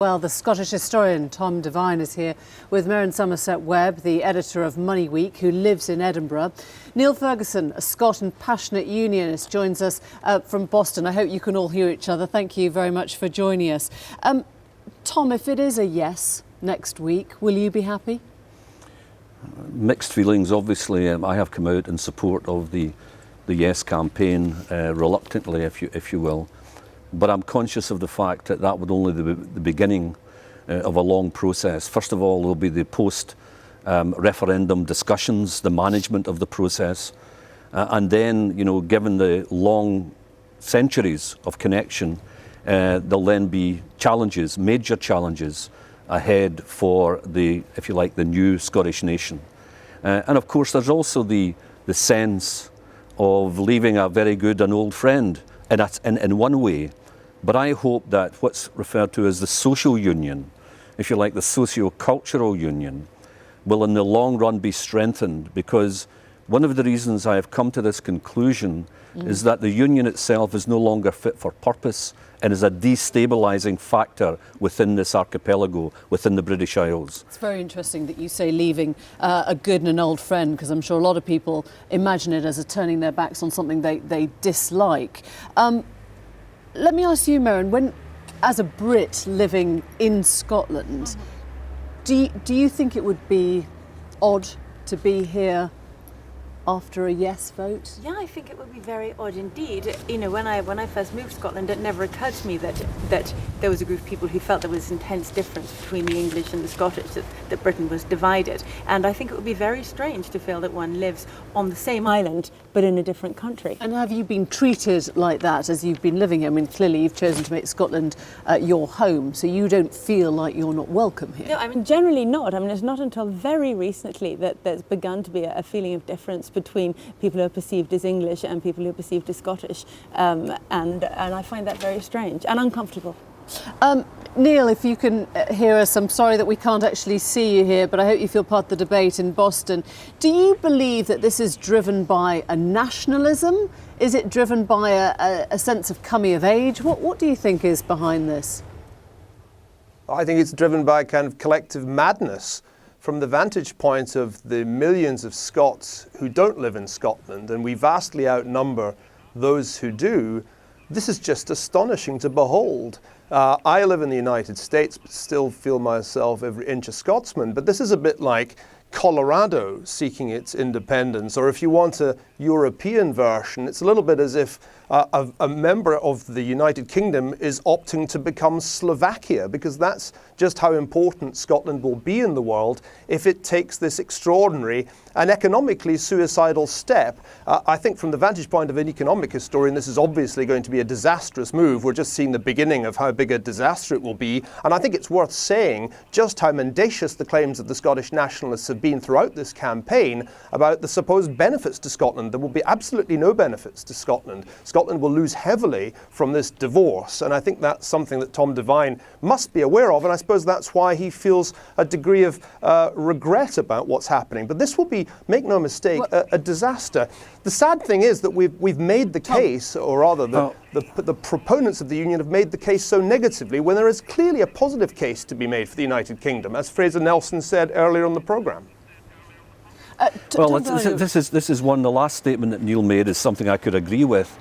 Well, the Scottish historian Tom Devine is here with Merryn Somerset Webb, the editor of Money Week, who lives in Edinburgh. Niall Ferguson, a Scot and passionate unionist, joins us from Boston. I hope you can all hear each other. Thank you very much for joining us. Tom, if it is a yes next week, will you be happy? Mixed feelings, obviously. I have come out in support of the Yes campaign, reluctantly, if you will. But I'm conscious of the fact that that would only be the beginning of a long process. First of all, there'll be the post-referendum discussions, the management of the process, and then, given the long centuries of connection, there'll then be challenges, major challenges ahead for the, if you like, the new Scottish nation. And of course, there's also the sense of leaving a very good and old friend, and that's in one way. But I hope that what's referred to as the social union, if you like, the socio-cultural union, will in the long run be strengthened, because one of the reasons I have come to this conclusion is that the union itself is no longer fit for purpose and is a destabilising factor within this archipelago, within the British Isles. It's very interesting that you say leaving a good and an old friend, because I'm sure a lot of people imagine it as a turning their backs on something they dislike. Let me ask you, Merryn, as a Brit living in Scotland, do you think it would be odd to be here after a yes vote? Yeah, I think it would be very odd indeed. When I first moved to Scotland, it never occurred to me that there was a group of people who felt there was intense difference between the English and the Scottish, that Britain was divided. And I think it would be very strange to feel that one lives on the same island but in a different country. And have you been treated like that as you've been living here? I mean, clearly you've chosen to make Scotland your home, so you don't feel like you're not welcome here. No, I mean, generally not. I mean, it's not until very recently that there's begun to be a feeling of difference between people who are perceived as English and people who are perceived as Scottish, and I find that very strange and uncomfortable. Neil, if you can hear us, I'm sorry that we can't actually see you here, but I hope you feel part of the debate in Boston. Do you believe that this is driven by a nationalism? Is it driven by a sense of coming of age? What do you think is behind this? I think it's driven by a kind of collective madness. From the vantage point of the millions of Scots who don't live in Scotland, and we vastly outnumber those who do, this is just astonishing to behold. I live in the United States, but still feel myself every inch a Scotsman. But this is a bit like Colorado seeking its independence, or if you want a European version, it's a little bit as if a member of the United Kingdom is opting to become Slovakia, because that's just how important Scotland will be in the world if it takes this extraordinary and economically suicidal step. I think from the vantage point of an economic historian, this is obviously going to be a disastrous move. We're just seeing the beginning of how big a disaster it will be. And I think it's worth saying just how mendacious the claims of the Scottish nationalists have been throughout this campaign about the supposed benefits to Scotland. There will be absolutely no benefits to Scotland. Scotland will lose heavily from this divorce, and I think that's something that Tom Devine must be aware of, and I suppose that's why he feels a degree of regret about what's happening. But this will be, make no mistake, a disaster. The sad thing is that we've made the case, or rather the proponents of the union have made the case so negatively, when there is clearly a positive case to be made for the United Kingdom, as Fraser Nelson said earlier on the programme. Well, this is one. The last statement that Neil made is something I could agree with.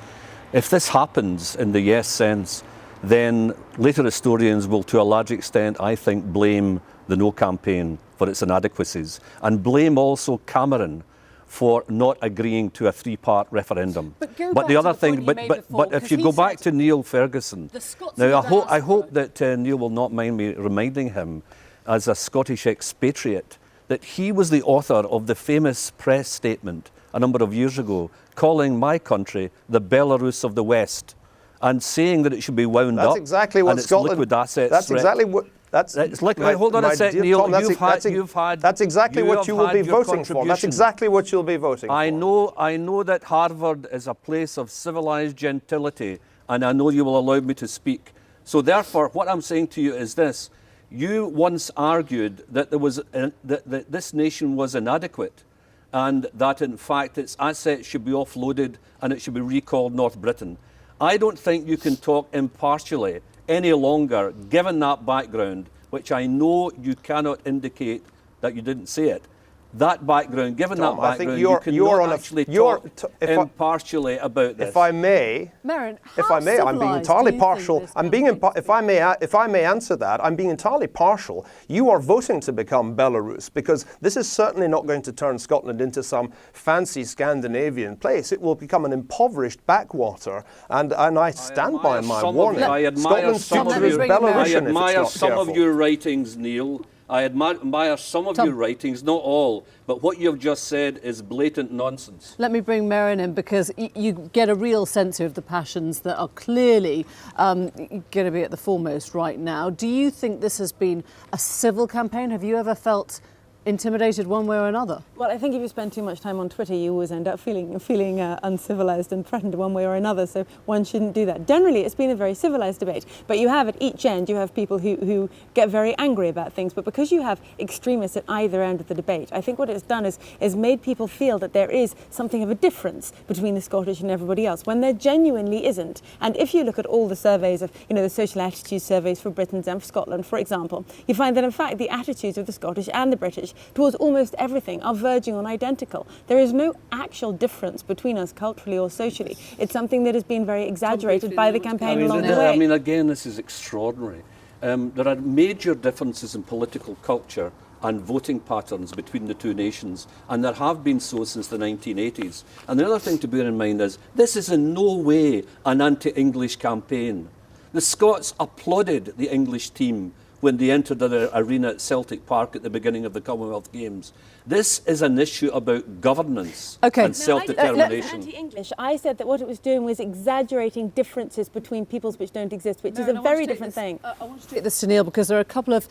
If this happens in the yes sense, then later historians will, to a large extent, I think, blame the no campaign for its inadequacies, and blame also Cameron for not agreeing to a three-part referendum. But the other thing, but if you go back to Niall Ferguson, now I hope that Neil will not mind me reminding him, as a Scottish expatriate, that he was the author of the famous press statement a number of years ago, calling my country the Belarus of the West, and saying that it should be wound up. That's exactly what and Scotland. Liquid assets. That's exactly what. That's hold on a sec, Neil. Tom, that's exactly what you will be voting for. That's exactly what you'll be voting for. I know that Harvard is a place of civilized gentility, and I know you will allow me to speak. So therefore, what I'm saying to you is this: you once argued that that this nation was inadequate, and that in fact its assets should be offloaded and it should be recalled North Britain. I don't think you can talk impartially any longer, given that background, which I know you cannot indicate that you didn't say it. That background, given Tom, that I think background, you're you cannot on a- actually you're talk if I- impartially about this. If I may, Merryn, if how I may, I'm being civilised entirely do you think partial. this I'm being, campaign's if I may answer that, I'm being entirely partial. You are voting to become Belarus because this is certainly not going to turn Scotland into some fancy Scandinavian place. It will become an impoverished backwater, and I stand by my warning. I admire Scotland's some of future is your, Belarusian I if it's admire not some careful. of your writings, Neil. I admire some of Tom. your writings, not all, but what you've just said is blatant nonsense. Let me bring Merryn in because you get a real sense of the passions that are clearly going to be at the foremost right now. Do you think this has been a civil campaign? Have you ever felt intimidated one way or another? Well, I think if you spend too much time on Twitter, you always end up feeling uncivilized and threatened one way or another, so one shouldn't do that. Generally, it's been a very civilized debate, but you have at each end, you have people who get very angry about things, but because you have extremists at either end of the debate, I think what it's done is made people feel that there is something of a difference between the Scottish and everybody else, when there genuinely isn't. And if you look at all the surveys of, the social attitude surveys for Britain and for Scotland, for example, you find that in fact the attitudes of the Scottish and the British towards almost everything are verging on identical. There is no actual difference between us culturally or socially. It's something that has been very exaggerated by the campaign along the way. I mean, again, this is extraordinary. There are major differences in political culture and voting patterns between the two nations, and there have been so since the 1980s. And the other thing to bear in mind is this is in no way an anti-English campaign. The Scots applauded the English team when they entered the arena at Celtic Park at the beginning of the Commonwealth Games. This is an issue about governance and self-determination. Anti-English. I said that what it was doing was exaggerating differences between peoples which don't exist, which is a very different thing. I want to take this to Neil because there are a couple of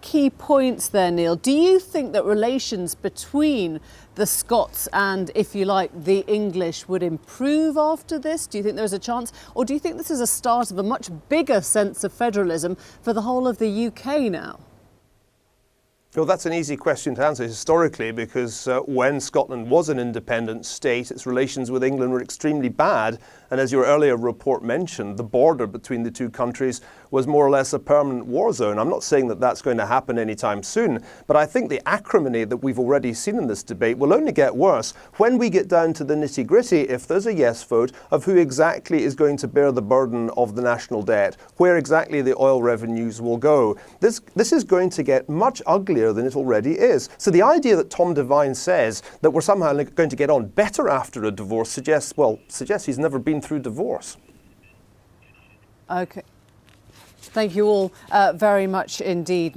key points there, Neil. Do you think that relations between the Scots and, if you like, the English would improve after this? Do you think there's a chance? Or do you think this is a start of a much bigger sense of federalism for the whole of the UK now? Well, that's an easy question to answer historically because when Scotland was an independent state, its relations with England were extremely bad. And as your earlier report mentioned, the border between the two countries was more or less a permanent war zone. I'm not saying that that's going to happen anytime soon, but I think the acrimony that we've already seen in this debate will only get worse when we get down to the nitty-gritty, if there's a yes vote, of who exactly is going to bear the burden of the national debt, where exactly the oil revenues will go. This is going to get much uglier than it already is. So the idea that Tom Devine says that we're somehow going to get on better after a divorce suggests he's never been through divorce. Okay. Thank you all very much indeed.